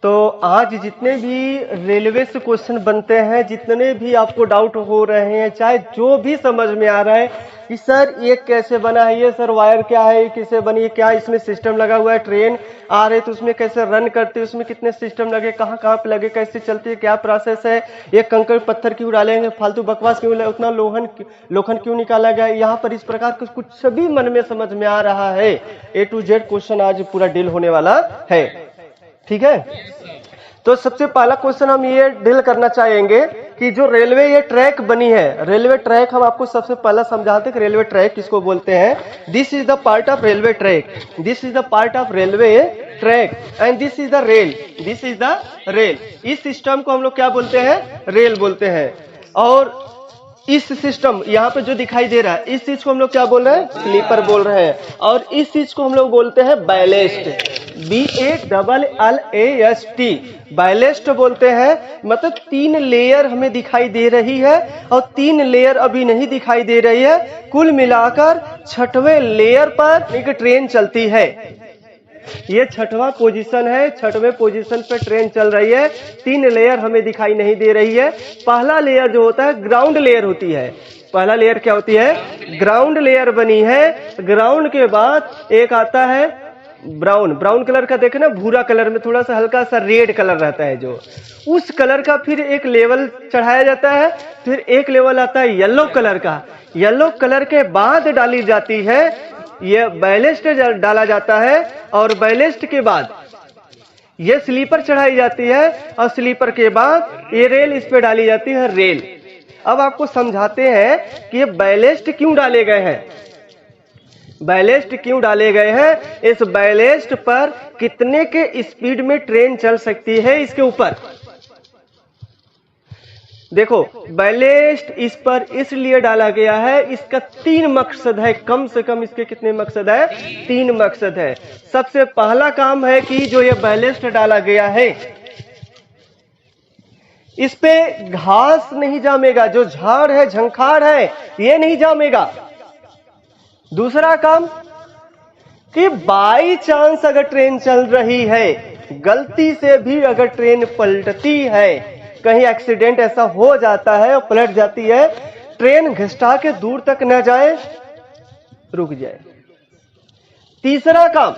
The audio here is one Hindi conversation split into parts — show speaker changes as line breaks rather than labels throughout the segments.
तो आज जितने भी रेलवे से क्वेश्चन बनते हैं, जितने भी आपको डाउट हो रहे हैं, चाहे जो भी समझ में आ रहा है कि सर ये कैसे बना है, ये सर वायर क्या है, ये किसे बनी है, क्या इसमें सिस्टम लगा हुआ है, ट्रेन आ रही है तो उसमें कैसे रन करती है, उसमें कितने सिस्टम लगे, कहाँ कहाँ पे लगे, कैसे चलती है, क्या प्रोसेस है, ये कंकड़ पत्थर क्यों डालेंगे, फालतू बकवास क्यों, उतना लोखंड क्यों निकाला गया, यहाँ पर इस प्रकार कुछ सभी मन में समझ में आ रहा है। A to Z क्वेश्चन आज पूरा डील होने वाला है। ठीक है, तो सबसे पहला क्वेश्चन हम ये डील करना चाहेंगे कि जो रेलवे ये ट्रैक बनी है, रेलवे ट्रैक हम आपको सबसे पहला समझाते हैं कि रेलवे ट्रैक किसको बोलते हैं। This is the part of railway track, this is the part of railway track and this is the rail, this is the rail. इस सिस्टम को हम लोग क्या बोलते हैं, रेल बोलते हैं। और इस सिस्टम यहाँ पे जो दिखाई दे रहा है, इस चीज को हम लोग क्या बोल रहे हैं, स्लीपर बोल रहे हैं। और इस चीज को हम लोग बोलते हैं बैलेस्ट, BALLAST, बैलेस्ट बोलते हैं। मतलब 3 लेयर हमें दिखाई दे रही है और 3 लेयर अभी नहीं दिखाई दे रही है, कुल मिलाकर 6वें लेयर पर एक ट्रेन चलती है। ये 6वां पोजीशन है, 6वें पोजीशन पे ट्रेन चल रही है। 3 लेयर हमें दिखाई नहीं दे रही है। पहला लेयर जो होता है ग्राउंड लेयर होती है। पहला लेयर क्या होती है, ग्राउंड लेयर बनी है। ग्राउंड के बाद एक आता है ब्राउन, ब्राउन कलर का देखे ना, भूरा कलर में थोड़ा सा हल्का सा रेड कलर रहता है, जो उस कलर का फिर एक लेवल चढ़ाया जाता है। फिर एक लेवल आता है येलो कलर का, येलो कलर के बाद डाली जाती है ये बैलेस्ट डाला जाता है। और बैलेस्ट के बाद ये स्लीपर चढ़ाई जाती है और स्लीपर के बाद ये रेल इस पे डाली जाती है, रेल। अब आपको समझाते हैं कि ये बैलेस्ट क्यों डाले गए हैं, बैलेस्ट क्यों डाले गए हैं, इस बैलेस्ट पर कितने के स्पीड में ट्रेन चल सकती है, इसके ऊपर देखो। बैलेस्ट इस पर इसलिए डाला गया है, इसका 3 मकसद है, कम से कम इसके कितने मकसद है, 3 मकसद है। सबसे पहला काम है कि जो ये बैलेस्ट डाला गया है इस पे घास नहीं जामेगा, जो झाड़ है, झंखाड़ है, ये नहीं जामेगा। दूसरा काम कि बाई चांस अगर ट्रेन चल रही है, गलती से भी अगर ट्रेन पलटती है, कहीं एक्सीडेंट ऐसा हो जाता है और पलट जाती है, ट्रेन घिसटा के दूर तक न जाए, रुक जाए। तीसरा काम,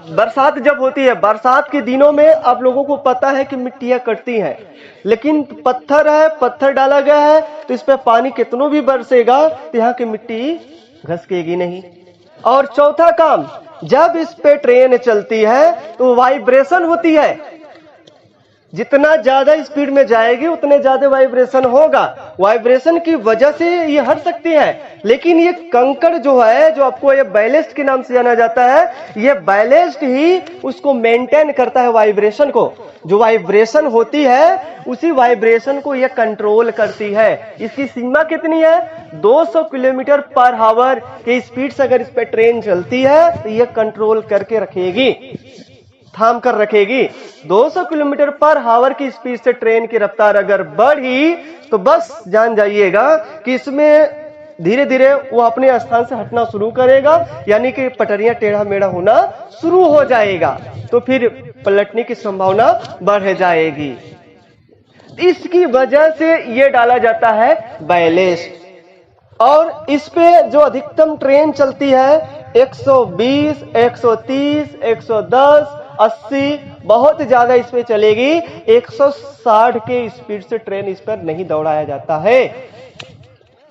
बरसात जब होती है, बरसात के दिनों में आप लोगों को पता है कि मिट्टियां कटती हैं, लेकिन पत्थर है, पत्थर डाला गया है तो इस पे पानी कितनों भी बरसेगा तो यहाँ की मिट्टी घसकेगी नहीं। और चौथा काम, जब इस पे ट्रेन चलती है तो वाइब्रेशन होती है, जितना ज्यादा स्पीड में जाएगी उतने ज्यादा वाइब्रेशन होगा। वाइब्रेशन की वजह से ये हट सकती है, लेकिन ये कंकड़ जो है, जो आपको ये बैलेस्ट के नाम से जाना जाता है, ये बैलेस्ट ही उसको मेंटेन करता है, वाइब्रेशन को। जो वाइब्रेशन होती है उसी वाइब्रेशन को ये कंट्रोल करती है। इसकी सीमा कितनी है, 200 किलोमीटर पर आवर के स्पीड से अगर इस पे ट्रेन चलती है तो ये कंट्रोल करके रखेगी, थाम कर रखेगी। 200 किलोमीटर पर आवर की स्पीड से ट्रेन की रफ्तार अगर बढ़ी तो बस जान जाइएगा कि इसमें धीरे धीरे वो अपने स्थान से हटना शुरू करेगा, यानी कि पटरियां टेढ़ा मेढ़ा होना शुरू हो जाएगा, तो फिर पलटने की संभावना बढ़ जाएगी। इसकी वजह से ये डाला जाता है बैलेस्ट। और इस पे जो अधिकतम ट्रेन चलती है 120, 130, 110, 80, बहुत ज्यादा इस पे चलेगी। 160 के स्पीड से ट्रेन इस पर नहीं दौड़ाया जाता है।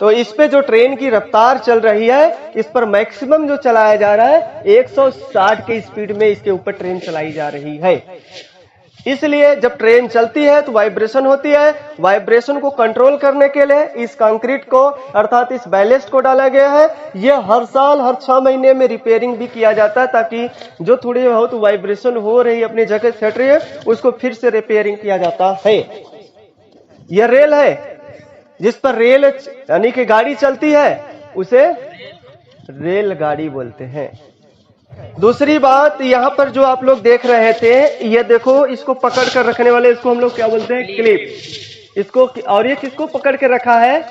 तो इस पे जो ट्रेन की रफ्तार चल रही है, इस पर मैक्सिमम जो चलाया जा रहा है 160 के स्पीड में इसके ऊपर ट्रेन चलाई जा रही है। इसलिए जब ट्रेन चलती है तो वाइब्रेशन होती है। वाइब्रेशन को कंट्रोल करने के लिए इस कंक्रीट को, अर्थात इस बैलेस्ट को डाला गया है। यह हर साल, हर 6 महीने में रिपेयरिंग भी किया जाता है, ताकि जो थोड़ी बहुत वाइब्रेशन हो रही अपनी जगह सेट रही है उसको फिर से रिपेयरिंग किया जाता है। यह रेल है जिस पर रेल यानी कि गाड़ी चलती है, उसे रेलगाड़ी बोलते हैं। दूसरी बात, यहाँ पर जो आप लोग देख रहे थे, ये देखो, इसको पकड़ कर रखने वाले, इसको हम लोग क्या बोलते हैं, क्लिप। इसको, और ये किसको पकड़ के रखा है,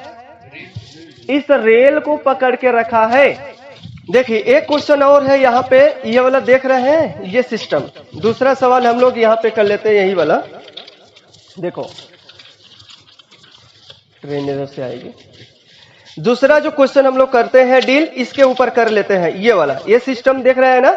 इस रेल को पकड़ के रखा है। देखिए एक क्वेश्चन और है यहाँ पे, ये वाला देख रहे हैं, ये सिस्टम। दूसरा सवाल हम लोग यहाँ पे कर लेते हैं, यही वाला। देखो ट्रेन इधर से आएगी। दूसरा जो क्वेश्चन हम लोग करते हैं डील, इसके ऊपर कर लेते हैं, ये वाला। ये सिस्टम देख रहे हैं ना?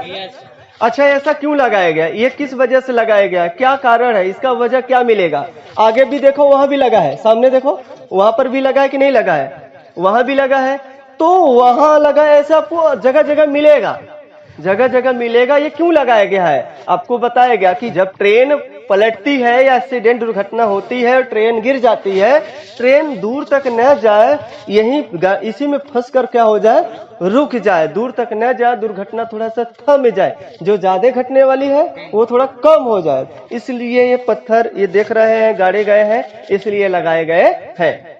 अच्छा, ऐसा क्यों लगाया गया, ये किस वजह से लगाया गया, क्या कारण है, इसका वजह क्या मिलेगा? आगे भी देखो, वहां भी लगा है, सामने देखो वहां पर भी लगा है कि नहीं लगा है, वहां भी लगा है। तो वहां लगा है, ऐसा आपको जगह जगह मिलेगा, जगह जगह मिलेगा। ये क्यों लगाया गया है, आपको बताया गया कि जब ट्रेन पलटती है या एक्सीडेंट दुर्घटना होती है, ट्रेन गिर जाती है, ट्रेन दूर तक न जाए, यही इसी में फंस कर क्या हो जाए, रुक जाए, दूर तक न जाए, दुर्घटना थोड़ा सा थम जाए, जो ज्यादा घटने वाली है वो थोड़ा कम हो जाए। इसलिए ये पत्थर ये देख रहे हैं गाड़े गए हैं, इसलिए लगाए गए हैं।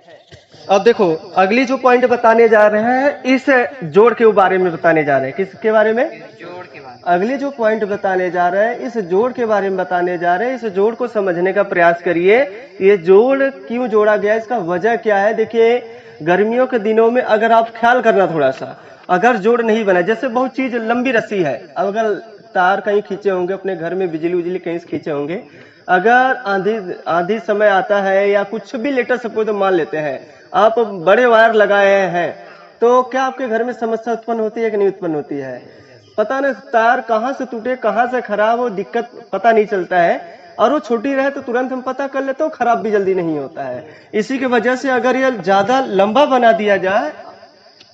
अब देखो अगली जो पॉइंट बताने जा रहे हैं, इस जोड़ के बारे में बताने जा रहे हैं। किसके बारे में? जोड़ के बारे में। अगली जो पॉइंट बताने जा रहे हैं, इस जोड़ के बारे में बताने जा रहे हैं। इस जोड़ को समझने का प्रयास करिए, ये जोड़ क्यों जोड़ा गया, इसका वजह क्या है। देखिए गर्मियों के दिनों में अगर आप ख्याल करना थोड़ा सा, अगर जोड़ नहीं बना, जैसे बहुत चीज लंबी रस्सी है, अब अगर तार कहीं खींचे होंगे, अपने घर में बिजली उजली कहीं से खींचे होंगे, अगर आंधी समय आता है या कुछ भी लेटर सपोज मान लेते हैं, आप बड़े वायर लगाए हैं, तो क्या आपके घर में समस्या उत्पन्न होती है कि नहीं उत्पन्न होती है? पता नहीं तार कहाँ से टूटे, कहाँ से खराब हो, दिक्कत पता नहीं चलता है। और वो छोटी रहे तो तुरंत हम पता कर लेते हो, खराब भी जल्दी नहीं होता है। इसी की वजह से अगर ये ज्यादा लंबा बना दिया जाए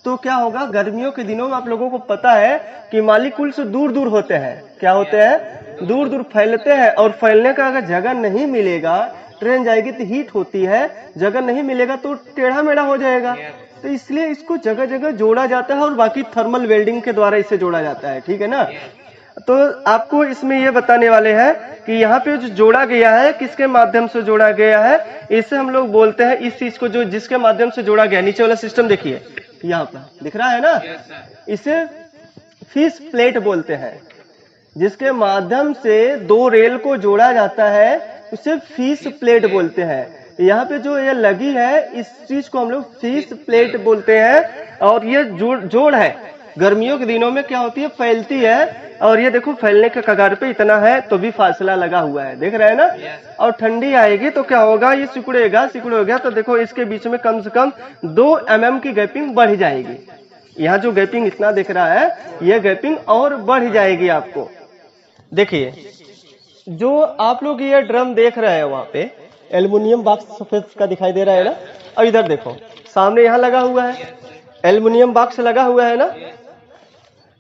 तो क्या होगा, गर्मियों के दिनों में आप लोगों को पता है कि मालिक्यूल से दूर दूर होते हैं, क्या होते हैं, दूर दूर फैलते हैं। और फैलने का अगर जगह नहीं मिलेगा, ट्रेन जाएगी तो हीट होती है, जगह नहीं मिलेगा तो टेढ़ा मेढ़ा हो जाएगा। तो इसलिए इसको जगह जगह जोड़ा जाता है, और बाकी थर्मल वेल्डिंग के द्वारा इसे जोड़ा जाता है, ठीक है ना। तो आपको इसमें ये बताने वाले हैं कि यहाँ पे जो जोड़ा गया है, किसके माध्यम से जोड़ा गया है, इसे हम लोग बोलते हैं, इस चीज को जो जिसके माध्यम से जोड़ा गया, नीचे वाला सिस्टम देखिए यहाँ पर दिख रहा है ना, इसे फिश प्लेट बोलते हैं। जिसके माध्यम से दो रेल को जोड़ा जाता है उसे फिश प्लेट बोलते हैं। यहाँ पे जो ये लगी है, इस चीज को हम लोग फिश प्लेट बोलते हैं। और ये जोड़ है, गर्मियों के दिनों में क्या होती है, फैलती है। और ये देखो फैलने के कगार पे इतना है तो भी फासला लगा हुआ है, देख रहे हैं ना। और ठंडी आएगी तो क्या होगा, ये सिकुड़ेगा तो देखो इसके बीच में कम से कम 2 mm की गैपिंग बढ़ जाएगी। यहाँ जो गैपिंग इतना दिख रहा है, ये गैपिंग और बढ़ जाएगी आपको। देखिए जो आप लोग ये ड्रम देख रहे हैं, वहां पे एल्युमिनियम बॉक्स सफेद का दिखाई दे रहा है ना। और इधर देखो सामने यहाँ लगा हुआ है, एल्युमिनियम बॉक्स लगा हुआ है ना।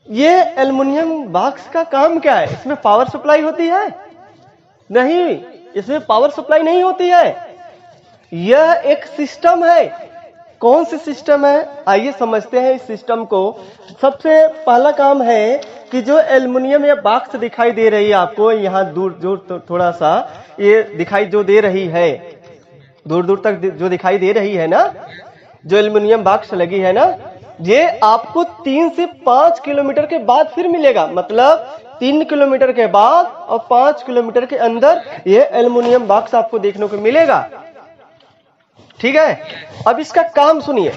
ये एल्युमिनियम बॉक्स का काम क्या है, इसमें पावर सप्लाई होती है? नहीं, इसमें पावर सप्लाई नहीं होती है। यह एक सिस्टम है। कौन सी सिस्टम है, आइए समझते हैं इस सिस्टम को। सबसे पहला काम है कि जो एल्युमिनियम ये बॉक्स दिखाई दे रही है आपको, यहाँ दूर दूर थोड़ा सा ये दिखाई जो दे रही है, दूर दूर तक जो दिखाई दे रही है ना, जो एल्युमिनियम बॉक्स लगी है ना, ये आपको 3 से 5 किलोमीटर के बाद फिर मिलेगा। मतलब 3 किलोमीटर के बाद और 5 किलोमीटर के अंदर ये एल्युमिनियम बॉक्स आपको देखने को मिलेगा, ठीक है। अब इसका काम सुनिए,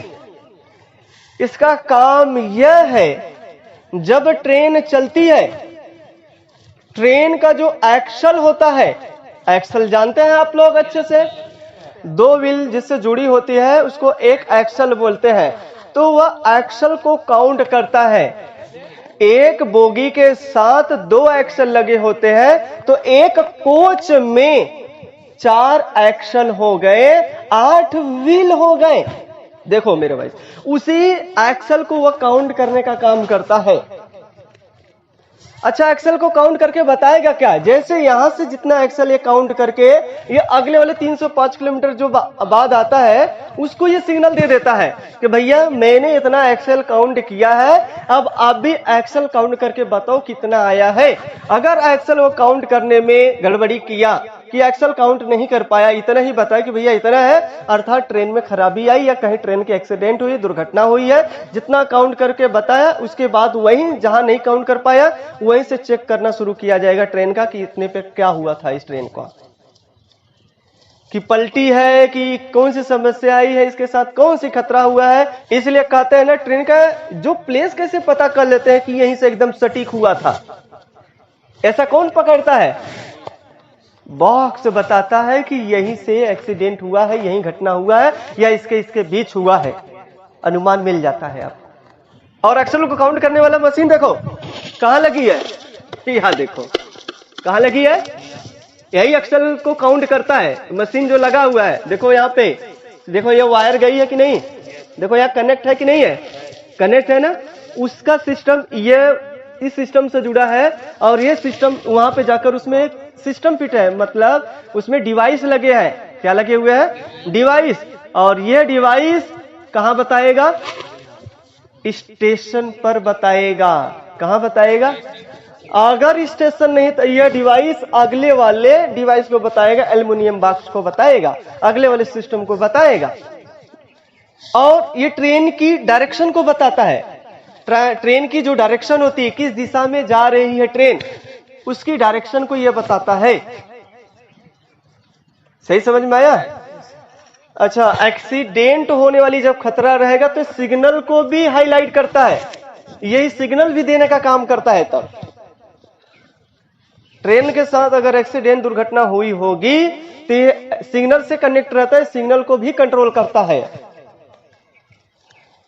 इसका काम यह है, जब ट्रेन चलती है, ट्रेन का जो एक्सल होता है, एक्सल जानते हैं आप लोग अच्छे से, 2 व्हील जिससे जुड़ी होती है उसको एक एक्सल बोलते हैं। तो वह एक्सल को काउंट करता है। एक बोगी के साथ 2 एक्सल लगे होते हैं, तो एक कोच में 4 एक्सल हो गए, 8 व्हील हो गए। देखो मेरे भाई, उसी एक्सल को वह काउंट करने का काम करता है। अच्छा, एक्सल को काउंट करके बताएगा क्या, जैसे यहां से जितना एक्सल ये काउंट करके ये अगले वाले 305 किलोमीटर जो बाद आता है, उसको ये सिग्नल दे देता है कि भैया मैंने इतना एक्सल काउंट किया है, अब आप भी एक्सल काउंट करके बताओ कितना आया है। अगर एक्सल वो काउंट करने में गड़बड़ी किया कि एक्सल काउंट नहीं कर पाया, इतना ही बताया कि भैया इतना है, अर्थात ट्रेन में खराबी आई या कहीं ट्रेन की एक्सीडेंट हुई, दुर्घटना हुई है, जितना काउंट करके बताया, उसके बाद वहीं जहां नहीं काउंट कर पाया वहीं से चेक करना शुरू किया जाएगा ट्रेन का कि इतने पे क्या हुआ था इस ट्रेन का। कि पलटी है कि कौन सी समस्या आई है, इसके साथ कौन सी खतरा हुआ है। इसलिए कहते हैं ना, ट्रेन का जो प्लेस कैसे पता कर लेते हैं कि यहीं से एकदम सटीक हुआ था। ऐसा कौन पकड़ता है? बॉक्स बताता है कि यहीं से एक्सीडेंट हुआ है, यहीं घटना हुआ है, या इसके बीच हुआ है, अनुमान मिल जाता है आपको। और एक्सल को काउंट करने वाला मशीन देखो कहां लगी है, यहां देखो कहां लगी है, यही एक्सल को काउंट करता है मशीन जो लगा हुआ है। देखो यहाँ पे, देखो ये वायर गई है कि नहीं, देखो यहाँ कनेक्ट है कि नहीं है, कनेक्ट है ना, उसका सिस्टम ये इस सिस्टम से जुड़ा है, और ये सिस्टम वहां पे जाकर उसमें एक सिस्टम फिट है, मतलब उसमें डिवाइस लगे हैं। क्या लगे हुए हैं? डिवाइस। और ये डिवाइस कहां बताएगा? स्टेशन पर बताएगा। कहां बताएगा? अगर स्टेशन नहीं तो यह डिवाइस अगले वाले डिवाइस को बताएगा, एल्युमिनियम बॉक्स को बताएगा, अगले वाले सिस्टम को बताएगा। और ये ट्रेन की डायरेक्शन को बताता है। ट्रेन की जो डायरेक्शन होती है, किस दिशा में जा रही है ट्रेन, उसकी डायरेक्शन को यह बताता है। सही समझ में आया? अच्छा, एक्सीडेंट होने वाली जब खतरा रहेगा तो सिग्नल को भी हाईलाइट करता है, यही सिग्नल भी देने का काम करता है। तब ट्रेन के साथ अगर एक्सीडेंट दुर्घटना हुई होगी तो ये सिग्नल से कनेक्ट रहता है, सिग्नल को भी कंट्रोल करता है।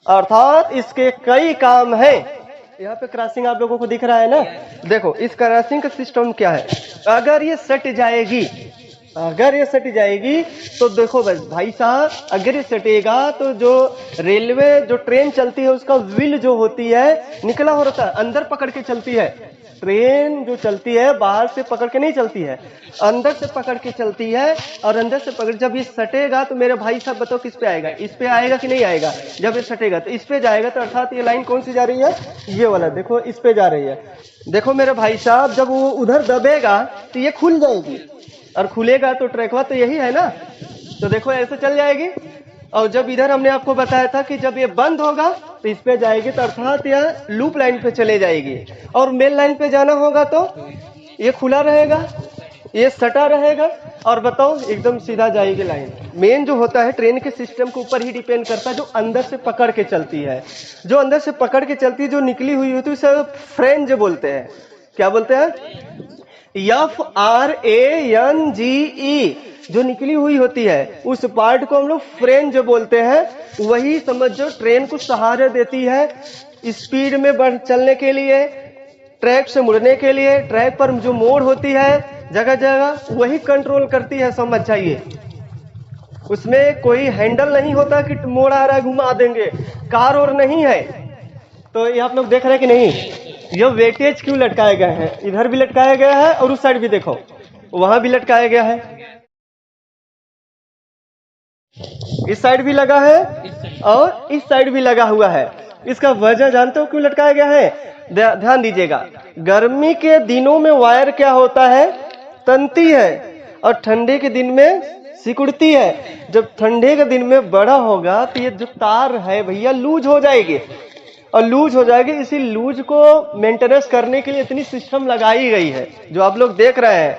अर्थात इसके कई काम हैं। यहाँ पे क्रॉसिंग आप लोगों को दिख रहा है ना, देखो इस क्रॉसिंग का सिस्टम क्या है। अगर ये सट जाएगी, अगर ये सट जाएगी तो देखो भाई साहब, अगर ये सटेगा तो जो रेलवे जो ट्रेन चलती है उसका व्हील जो होती है निकला हो रहता है, अंदर पकड़ के चलती है। ट्रेन जो चलती है बाहर से पकड़ के नहीं चलती है, अंदर से पकड़ के चलती है। और अंदर से पकड़, जब ये सटेगा तो मेरे भाई साहब बताओ किस पे आएगा? इस पे आएगा कि नहीं आएगा? जब ये सटेगा तो इस पे जाएगा। तो अर्थात ये लाइन कौन सी जा रही है? ये वाला देखो, इस पे जा रही है। देखो मेरे भाई साहब, जब वो उधर दबेगा तो ये खुल जाएगी, और खुलेगा तो ट्रैकवा तो यही है ना, तो देखो ऐसे चल जाएगी। और जब इधर हमने आपको बताया था कि जब ये बंद होगा तो इस पे जाएगी, तो अर्थात यह लूप लाइन पे चले जाएगी। और मेन लाइन पे जाना होगा तो ये खुला रहेगा, ये सटा रहेगा, और बताओ एकदम सीधा जाएगी लाइन। मेन जो होता है ट्रेन के सिस्टम के ऊपर ही डिपेंड करता है, जो अंदर से पकड़ के चलती है। जो अंदर से पकड़ के चलती है, जो निकली हुई होती है, उसे फ्रेंज बोलते हैं। क्या बोलते हैं? FRANGE, जो निकली हुई होती है उस पार्ट को हम लोग फ्रेंज बोलते हैं। वही समझो ट्रेन को सहारा देती है स्पीड में बढ़ चलने के लिए, ट्रैक से मुड़ने के लिए। ट्रैक पर जो मोड़ होती है जगह जगह, वही कंट्रोल करती है, समझ जाइए। उसमें कोई हैंडल नहीं होता कि मोड़ आ रहा है घुमा देंगे, कार और नहीं है। तो ये आप लोग देख रहे हैं कि नहीं, ये वेटेज क्यों लटकाए गए हैं? इधर भी लटकाया गया है और उस साइड भी देखो, वहां भी लटकाया गया है, इस साइड भी लगा है और इस साइड भी लगा हुआ है। इसका वजह जानते हो क्यों लटकाया गया है? ध्यान दीजिएगा। गर्मी के दिनों में वायर क्या होता है? तनती है, और ठंडे के दिन में सिकुड़ती है। जब ठंडे के दिन में बड़ा होगा तो ये जो तार है भैया लूज हो जाएगी, और लूज हो जाएगी। इसी लूज को मेंटेनेंस करने के लिए इतनी सिस्टम लगाई गई है, जो आप लोग देख रहे हैं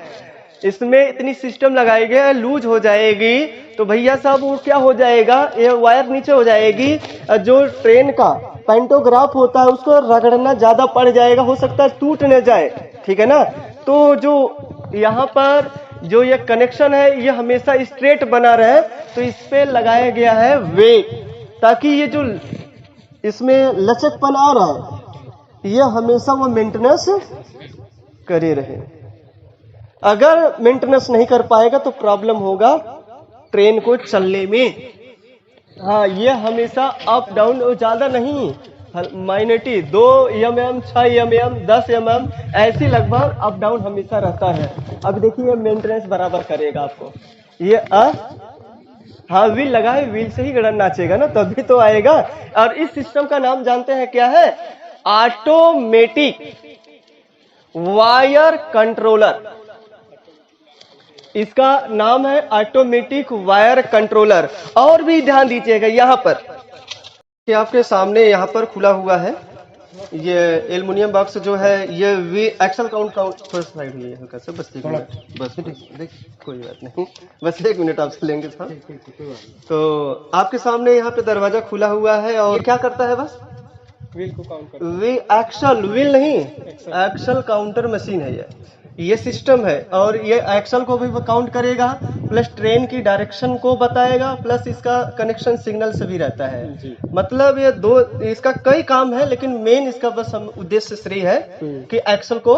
इसमें इतनी सिस्टम लगाई गई है। लूज हो जाएगी तो भैया साहब वो क्या हो जाएगा, ये वायर नीचे हो जाएगी। जो ट्रेन का पैंटोग्राफ होता है उसको रगड़ना ज्यादा पड़ जाएगा, हो सकता है टूट न जाए, ठीक है ना। तो जो यहाँ पर जो ये कनेक्शन है ये हमेशा स्ट्रेट बना रहे, तो इस पे लगाया गया है वेट, ताकि ये जो इसमें लचकपन आ रहा है ये हमेशा वो मेंटेनेंस करे रहे। अगर मेंटेनेंस नहीं कर पाएगा तो प्रॉब्लम होगा ट्रेन को चलने में। हाँ, ये हमेशा अप डाउन, ज्यादा नहीं, माइनटी 2 mm, 6 mm, 10 mm ऐसी लगभग अप डाउन हमेशा रहता है। अब देखिए मेंटेनेंस बराबर करेगा आपको ये। हाँ, व्हील लगा है, व्हील से ही गड़न नाचेगा ना, तभी तो आएगा। और इस सिस्टम का नाम जानते हैं क्या है? Automatic wire controller. इसका नाम है ऑटोमेटिक वायर कंट्रोलर। और भी ध्यान दीजिएगा यहाँ पर कि आपके सामने यहाँ पर खुला हुआ है, ये एल्युमिनियम बॉक्स जो है ये वी एक्सल काउंट थोड़ा साइड हुई है हल्का सा, बस एक मिनट, बस देख कोई बात नहीं, बस एक मिनट आपसे लेंगे साहब। तो आपके सामने यहाँ पे दरवाजा खुला हुआ है और क्या करता है, बस
व्हील को काउंट करता
वी एक्सल व्हील नहीं, एक्सल काउंटर मशीन है ये सिस्टम है। और ये एक्सल को भी काउंट करेगा, प्लस ट्रेन की डायरेक्शन को बताएगा, प्लस इसका कनेक्शन सिग्नल से भी रहता है।
जी।
मतलब ये दो, इसका कई काम है, लेकिन मेन इसका बस हम उद्देश्य श्री है कि एक्सल को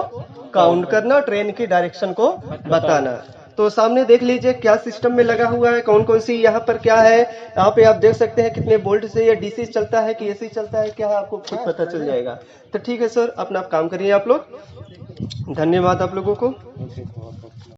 काउंट करना, ट्रेन की डायरेक्शन को बताना। तो सामने देख लीजिए क्या सिस्टम में लगा हुआ है, कौन कौन सी यहाँ पर क्या है। यहाँ पे आप देख सकते हैं कितने वोल्ट से ये डीसी चलता है कि एसी चलता है, क्या है आपको खुद पता चल जाएगा। तो ठीक है सर, अपना काम करिए आप लोग। धन्यवाद आप लोगों को।
है।